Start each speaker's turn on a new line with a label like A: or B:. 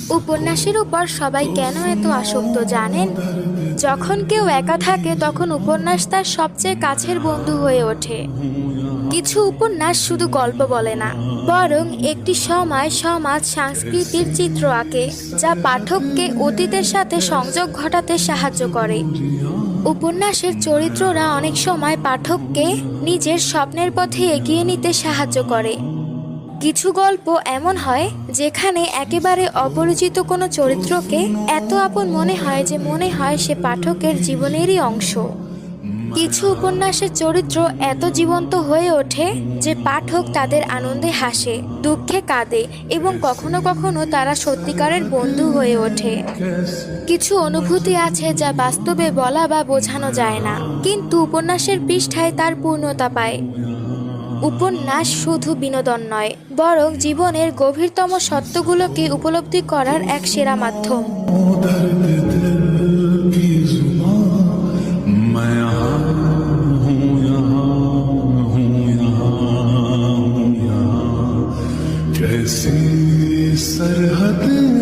A: উপন্যাসের উপর সবাই কেন এত আসক্ত জানেন? যখন কেউ একা থাকে তখন উপন্যাস তার সবচেয়ে কাছের বন্ধু হয়ে ওঠে। কিছু উপন্যাস শুধু গল্প বলে না, বরং একটি সময়, সমাজ, সংস্কৃতির চিত্র আঁকে, যা পাঠককে অতীতের সাথে সংযোগ ঘটাতে সাহায্য করে। উপন্যাসের চরিত্ররা অনেক সময় পাঠককে নিজের স্বপ্নের পথে এগিয়ে নিতে সাহায্য করে। কিছু গল্প এমন হয় যেখানে একেবারে অপরিচিত কোনো চরিত্রকে এত আপন মনে হয় যে মনে হয় সে পাঠকের জীবনেরই অংশ। কিছু উপন্যাসের চরিত্র এত জীবন্ত হয়ে ওঠে যে পাঠক তাদের আনন্দে হাসে, দুঃখে কাঁদে এবং কখনো কখনো তারা সত্যিকারের বন্ধু হয়ে ওঠে। কিছু অনুভূতি আছে যা বাস্তবে বলা বা বোঝানো যায় না, কিন্তু উপন্যাসের পৃষ্ঠায় তার পূর্ণতা পায়। উপন্যাস শুধু বিনোদন নয়, বরং জীবনের গভীরতম সত্যগুলোকে উপলব্ধি করার এক সেরা মাধ্যম।
B: कैसी सरहद